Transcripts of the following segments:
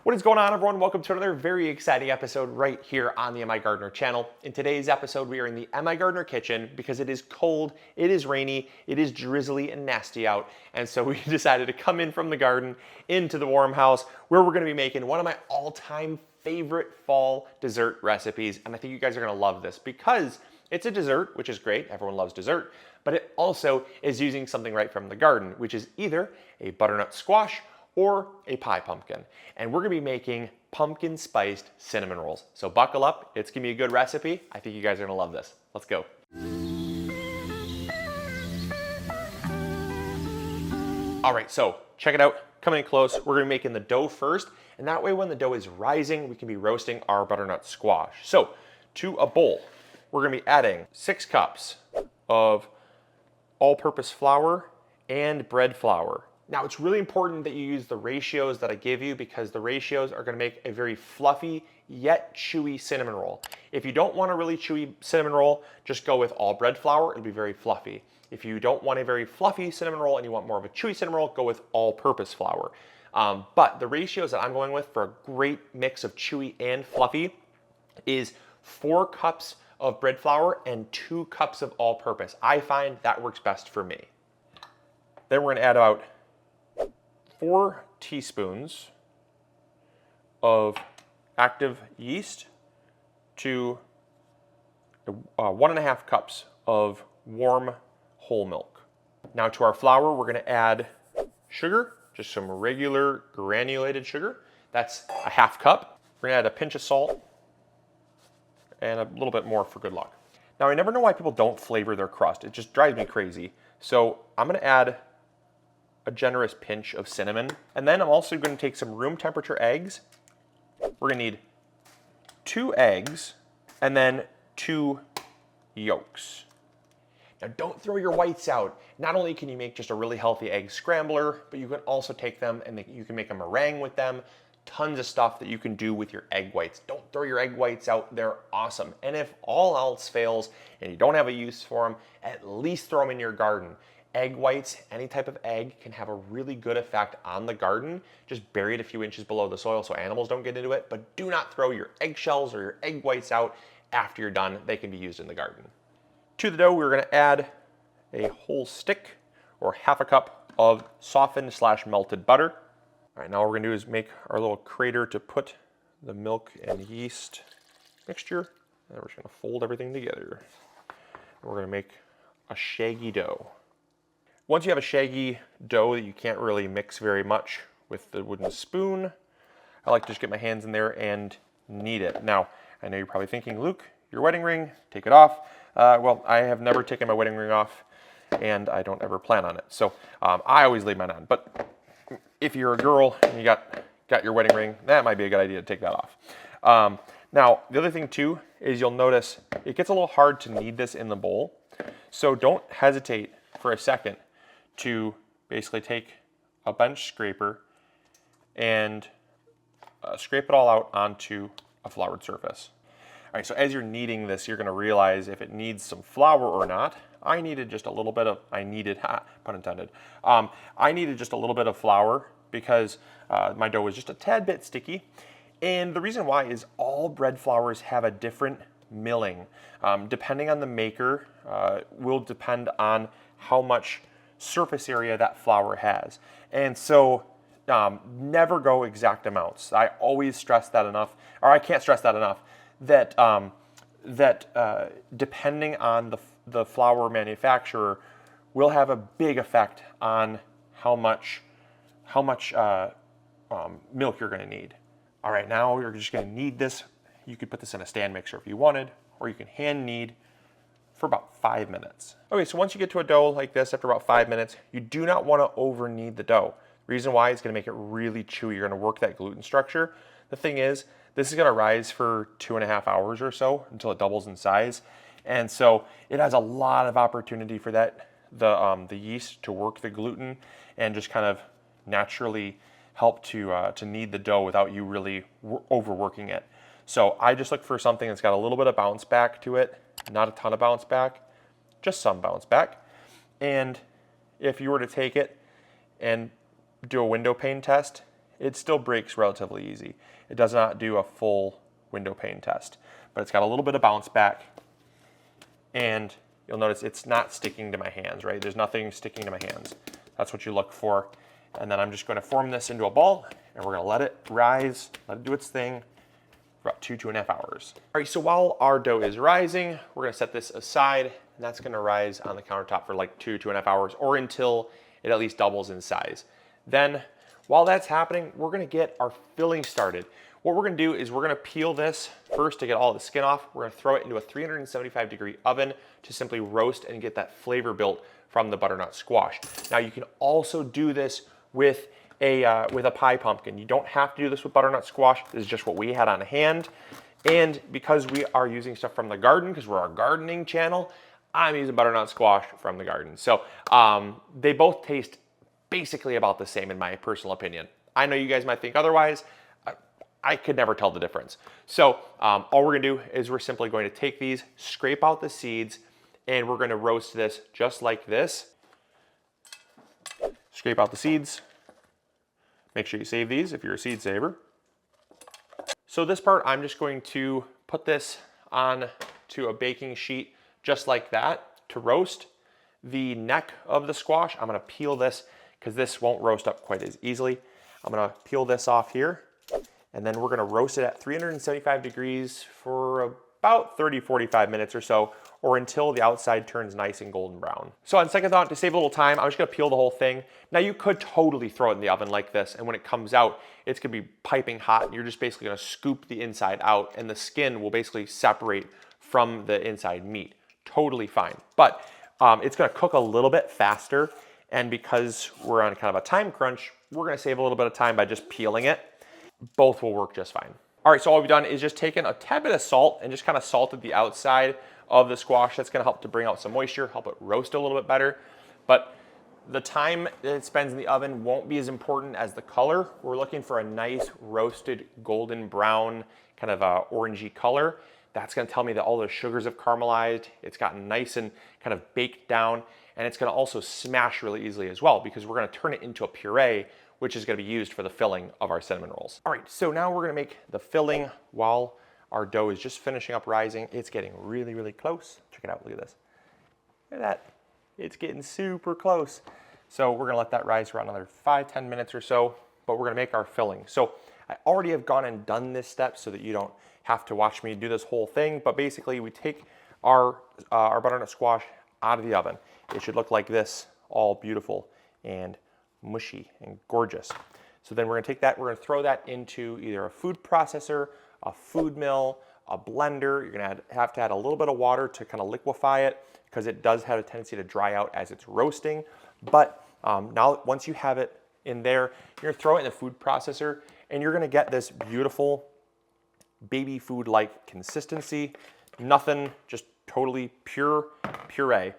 What is going on, everyone? Welcome to another very exciting episode right here on the MIgardener channel. In today's episode, we are in the MIgardener kitchen because it is cold, it is rainy, it is drizzly and nasty out. And so we decided to come in from the garden into the warm house where we're gonna be making one of my all-time favorite fall dessert recipes. And I think you guys are gonna love this because it's a dessert, which is great. Everyone loves dessert, but it also is using something right from the garden, which is either a butternut squash or a pie pumpkin. And we're gonna be making pumpkin spiced cinnamon rolls. So buckle up, it's gonna be a good recipe. I think you guys are gonna love this. Let's go. All right, so check it out, coming in close. We're gonna be making the dough first, and that way when the dough is rising, we can be roasting our butternut squash. So to a bowl, we're gonna be adding 6 cups of all-purpose flour and bread flour. Now, it's really important that you use the ratios that I give you because the ratios are gonna make a very fluffy yet chewy cinnamon roll. If you don't want a really chewy cinnamon roll, just go with all bread flour, it'll be very fluffy. If you don't want a very fluffy cinnamon roll and you want more of a chewy cinnamon roll, go with all-purpose flour. But the ratios that I'm going with for a great mix of chewy and fluffy is 4 cups of bread flour and 2 cups of all-purpose. I find that works best for me. Then we're gonna add about 4 teaspoons of active yeast to 1.5 cups of warm whole milk. Now to our flour, we're gonna add sugar, just some regular granulated sugar. That's a 1/2 cup. We're gonna add a pinch of salt and a little bit more for good luck. Now I never know why people don't flavor their crust. It just drives me crazy. So I'm gonna add a generous pinch of cinnamon. And then I'm also going to take some room temperature eggs. We're going to need 2 eggs and then 2 yolks. Now don't throw your whites out. Not only can you make just a really healthy egg scrambler, but you can also take them and you can make a meringue with them. Tons of stuff that you can do with your egg whites. Don't throw your egg whites out, they're awesome. And if all else fails and you don't have a use for them, at least throw them in your garden. Egg whites, any type of egg, can have a really good effect on the garden. Just bury it a few inches below the soil so animals don't get into it, but do not throw your eggshells or your egg whites out after you're done. They can be used in the garden. To the dough, we're gonna add a whole stick or 1/2 cup of softened / melted butter. All right, now what we're gonna do is make our little crater to put the milk and yeast mixture, and we're just gonna fold everything together. We're gonna make a shaggy dough. Once you have a shaggy dough that you can't really mix very much with the wooden spoon, I like to just get my hands in there and knead it. Now, I know you're probably thinking, Luke, your wedding ring, take it off. Well, I have never taken my wedding ring off and I don't ever plan on it. So I always leave mine on. But if you're a girl and you got your wedding ring, that might be a good idea to take that off. Now, the other thing too is you'll notice it gets a little hard to knead this in the bowl. So don't hesitate for a second to basically take a bench scraper and scrape it all out onto a floured surface. All right, so as you're kneading this, you're gonna realize if it needs some flour or not. I needed just a little bit of, pun intended. I needed just a little bit of flour because my dough was just a tad bit sticky. And the reason why is all bread flours have a different milling. Depending on the maker, will depend on how much surface area that flour has. And so never go exact amounts. I always stress that enough, or I can't stress that enough, that depending on the flour manufacturer will have a big effect on how much milk you're gonna need. All right, now you're just gonna knead this. You could put this in a stand mixer if you wanted, or you can hand knead for about 5 minutes. Okay, so once you get to a dough like this after about 5 minutes, you do not want to over knead the dough. Reason why is going to make it really chewy. You're going to work that gluten structure. The thing is, this is going to rise for 2.5 hours or so until it doubles in size. And so it has a lot of opportunity for the yeast to work the gluten and just kind of naturally help to knead the dough without you really overworking it. So I just look for something that's got a little bit of bounce back to it, not a ton of bounce back, just some bounce back. And if you were to take it and do a window pane test it still breaks relatively easy. It does not do a full window pane test, but it's got a little bit of bounce back, and you'll notice it's not sticking to my hands, right? There's nothing sticking to my hands. That's what you look for. And then I'm just going to form this into a ball, and we're going to let it rise, let it do its thing for about 2.5 hours. All right, so while our dough is rising, we're going to set this aside, and that's going to rise on the countertop for like 2.5 hours, or until it at least doubles in size. Then, while that's happening, we're going to get our filling started. What we're going to do is we're going to peel this first to get all the skin off. We're going to throw it into a 375-degree oven to simply roast and get that flavor built from the butternut squash. Now you can also do this with a pie pumpkin. You don't have to do this with butternut squash. This is just what we had on hand. And because we are using stuff from the garden, because we're a gardening channel, I'm using butternut squash from the garden. So they both taste basically about the same in my personal opinion. I know you guys might think otherwise. I could never tell the difference. So all we're gonna do is we're simply going to take these, scrape out the seeds, and we're gonna roast this just like this. Scrape out the seeds. Make sure you save these if you're a seed saver. So this part, I'm just going to put this on to a baking sheet just like that to roast. The neck of the squash, I'm gonna peel this because this won't roast up quite as easily. I'm gonna peel this off here, and then we're gonna roast it at 375 degrees for about 30-45 minutes or so, or until the outside turns nice and golden brown. So on second thought, to save a little time, I'm just gonna peel the whole thing. Now you could totally throw it in the oven like this, and when it comes out, it's gonna be piping hot, and you're just basically gonna scoop the inside out, and the skin will basically separate from the inside meat. Totally fine. But it's gonna cook a little bit faster, and because we're on kind of a time crunch, we're gonna save a little bit of time by just peeling it. Both will work just fine. All right, so all we've done is just taken a tad bit of salt and just kind of salted the outside of the squash. That's gonna help to bring out some moisture, help it roast a little bit better. But the time that it spends in the oven won't be as important as the color. We're looking for a nice roasted golden brown, kind of a orangey color. That's gonna tell me that all the sugars have caramelized. It's gotten nice and kind of baked down, and it's gonna also smash really easily as well, because we're gonna turn it into a puree, which is gonna be used for the filling of our cinnamon rolls. All right, so now we're gonna make the filling while our dough is just finishing up rising. It's getting really, really close. Check it out, look at this. Look at that, it's getting super close. So we're gonna let that rise for another 5-10 minutes or so, but we're gonna make our filling. So I already have gone and done this step so that you don't have to watch me do this whole thing, but basically we take our butternut squash out of the oven. It should look like this, all beautiful and mushy and gorgeous. So then we're gonna take that, we're gonna throw that into either a food processor, a food mill, a blender. You're gonna have to add a little bit of water to kind of liquefy it, because it does have a tendency to dry out as it's roasting. But now once you have it in there, you're gonna throw it in the food processor, and you're gonna get this beautiful baby food-like consistency. Nothing, just totally pure puree.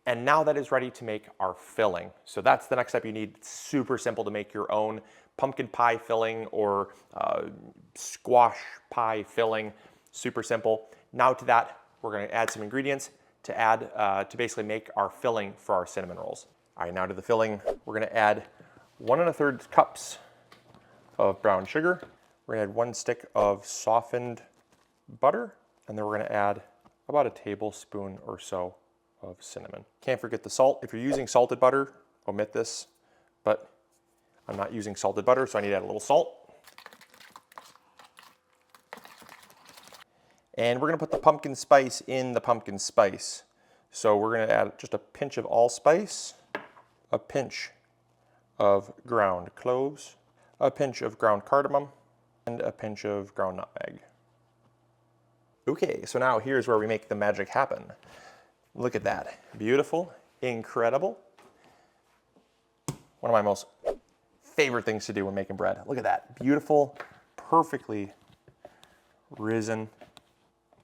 And now that is ready to make our filling. So that's the next step you need. It's super simple to make your own pumpkin pie filling or squash pie filling. Super simple. Now to that, we're gonna add some ingredients to add to basically make our filling for our cinnamon rolls. All right, now to the filling, we're gonna add 1 1/3 cups of brown sugar. We're gonna add 1 stick of softened butter, and then we're gonna add about a tablespoon or so of cinnamon. Can't forget the salt. If you're using salted butter, omit this, but I'm not using salted butter, so I need to add a little salt. And we're gonna put the pumpkin spice in the pumpkin spice. So we're gonna add just a pinch of allspice, a pinch of ground cloves, a pinch of ground cardamom, and a pinch of ground nutmeg. Okay, so now here's where we make the magic happen. Look at that, beautiful, incredible. One of my most favorite things to do when making bread. Look at that, beautiful, perfectly risen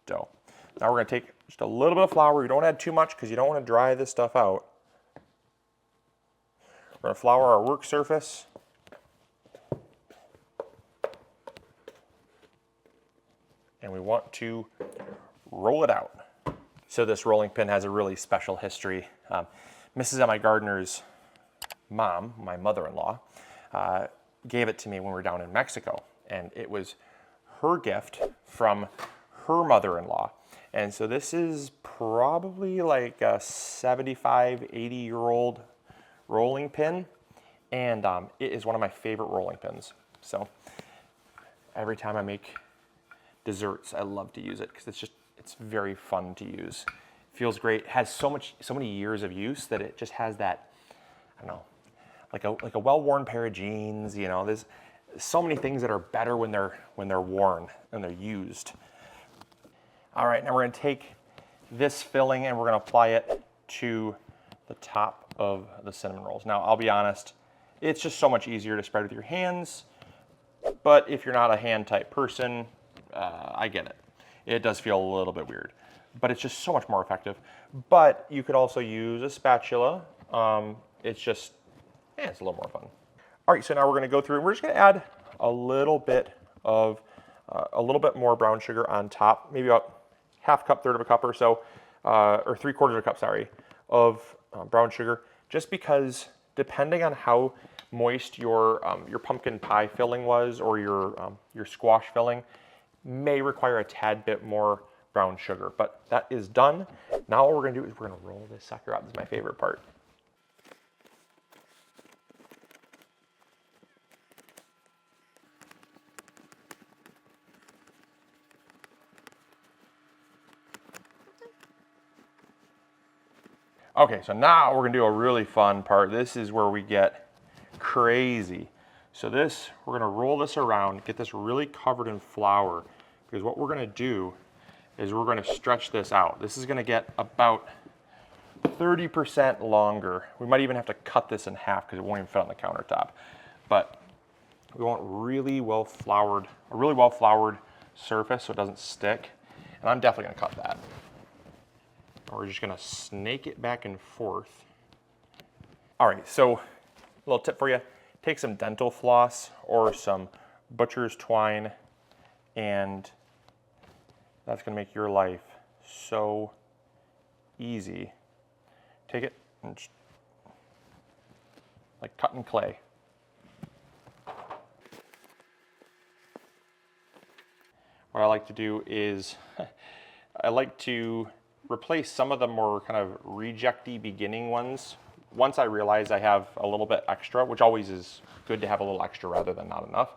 dough. Now we're gonna take just a little bit of flour. You don't add too much because you don't want to dry this stuff out. We're gonna flour our work surface. And we want to roll it out. So this rolling pin has a really special history. Mrs. MIgardener's mom, my mother-in-law, gave it to me when we were down in Mexico, and it was her gift from her mother-in-law. And so this is probably like a 75, 80-year-old rolling pin, and it is one of my favorite rolling pins. So every time I make desserts, I love to use it because it's very fun to use. Feels great. It has so many years of use that it just has that, I don't know, like a well-worn pair of jeans. You know, there's so many things that are better when they're worn and they're used. All right, now we're gonna take this filling and we're gonna apply it to the top of the cinnamon rolls. Now, I'll be honest, it's just so much easier to spread with your hands, but if you're not a hand type person, I get it. It does feel a little bit weird, but it's just so much more effective. But you could also use a spatula. It's a little more fun. All right, so now we're gonna go through and we're just gonna add a little bit more brown sugar on top, maybe about half cup, third of a cup or so, or 3/4 of a cup, sorry, of brown sugar, just because depending on how moist your pumpkin pie filling was or your squash filling may require a tad bit more brown sugar, but that is done. Now what we're gonna do is we're gonna roll this sucker out. This is my favorite part. Okay, so now we're gonna do a really fun part. This is where we get crazy. So we're gonna roll this around, get this really covered in flour, because what we're gonna do is we're gonna stretch this out. This is gonna get about 30% longer. We might even have to cut this in half because it won't even fit on the countertop. But we want a really well floured surface so it doesn't stick. And I'm definitely gonna cut that. We're just gonna snake it back and forth. All right, so a little tip for you. Take some dental floss or some butcher's twine, and that's gonna make your life so easy. Take it and just, like cutting clay. What I like to do is I like to replace some of the more kind of rejecty beginning ones. Once I realize I have a little bit extra, which always is good to have a little extra rather than not enough,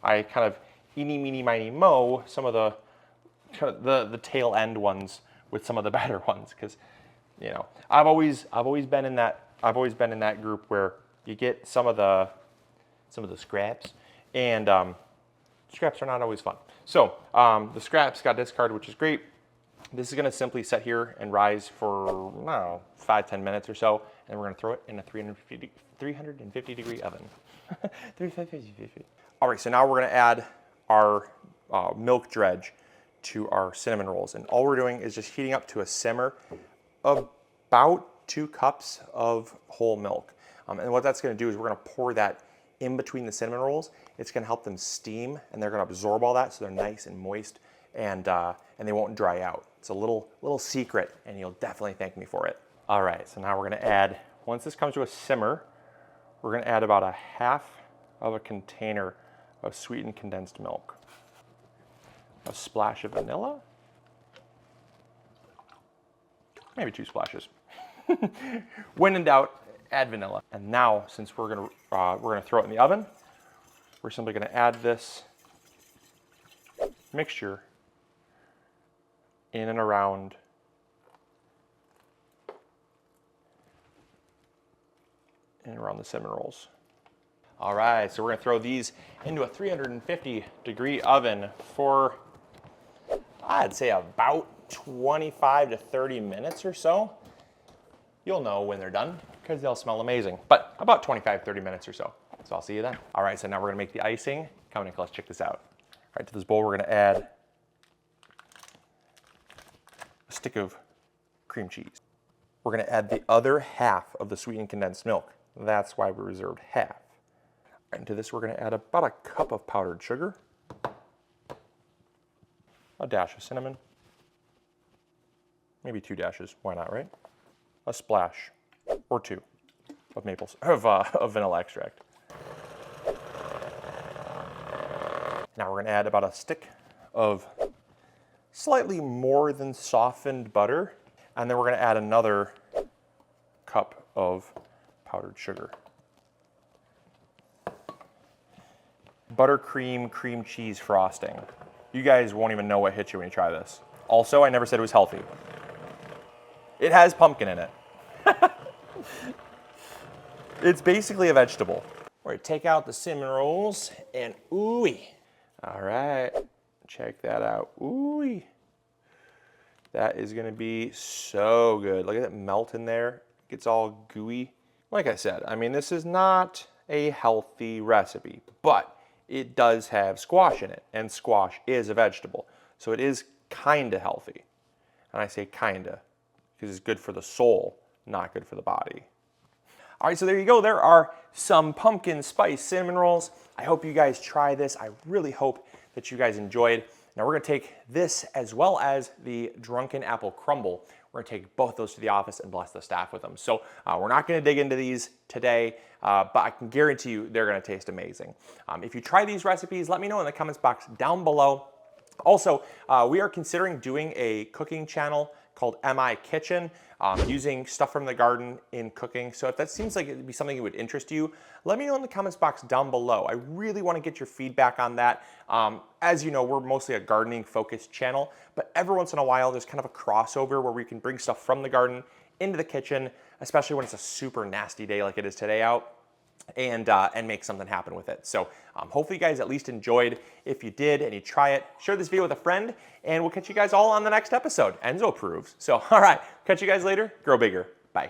I kind of eeny, meeny, miny, moe some of the tail end ones with some of the better ones, because you know I've always been in that group where you get some of the scraps, and scraps are not always fun. So the scraps got discarded, which is great. This is gonna simply sit here and rise for, I don't know, 5-10 minutes or so, and we're gonna throw it in a 350 degree oven. 350. All right, so now we're gonna add our milk dredge to our cinnamon rolls. And all we're doing is just heating up to a simmer about 2 cups of whole milk. And what that's gonna do is we're gonna pour that in between the cinnamon rolls. It's gonna help them steam, and they're gonna absorb all that so they're nice and moist, and they won't dry out. It's a little secret, and you'll definitely thank me for it. All right, so now we're gonna add, once this comes to a simmer, we're gonna add about 1/2 of a container of sweetened condensed milk. A splash of vanilla. Maybe 2 splashes. When in doubt, add vanilla. And now, since we're gonna throw it in the oven, we're simply gonna add this mixture in and around the cinnamon rolls. All right, so we're gonna throw these into a 350 degree oven for, I'd say about 25 to 30 minutes or so. You'll know when they're done because they'll smell amazing, but about 25, 30 minutes or so. So I'll see you then. All right, so now we're gonna make the icing. Come on, let's check this out. All right, to this bowl, we're gonna add a stick of cream cheese. We're gonna add the other 1/2 of the sweetened condensed milk. That's why we reserved 1/2. And to this, we're gonna add about 1 cup of powdered sugar, a dash of cinnamon, maybe 2 dashes, why not, right? A splash or 2 of vanilla extract. Now we're gonna add about a stick of slightly more than softened butter, and then we're gonna add another cup of powdered sugar. Buttercream cream cheese frosting. You guys won't even know what hits you when you try this. Also, I never said it was healthy. It has pumpkin in it. It's basically a vegetable. We're gonna take out the cinnamon rolls and ooey. All right, check that out. Ooey. That is gonna be so good. Look at it melt in there. It gets all gooey. Like I said, I mean, this is not a healthy recipe, but it does have squash in it, and squash is a vegetable. So it is kinda healthy. And I say kinda, because it's good for the soul, not good for the body. All right, so there you go. There are some pumpkin spice cinnamon rolls. I hope you guys try this. I really hope that you guys enjoyed. Now we're gonna take this as well as the drunken apple crumble. We're gonna take both those to the office and bless the staff with them. So we're not gonna dig into these today, but I can guarantee you they're gonna taste amazing. If you try these recipes, let me know in the comments box down below. Also, we are considering doing a cooking channel called MIGardener, using stuff from the garden in cooking. So if that seems like it would be something that would interest you, let me know in the comments box down below. I really want to get your feedback on that. As you know, we're mostly a gardening focused channel, but every once in a while there's kind of a crossover where we can bring stuff from the garden into the kitchen, especially when it's a super nasty day like it is today out, and make something happen with it. So hopefully you guys at least enjoyed. If you did and you try it, share this video with a friend, and we'll catch you guys all on the next episode. Enzo approves. So all right, catch you guys later. Grow bigger. Bye.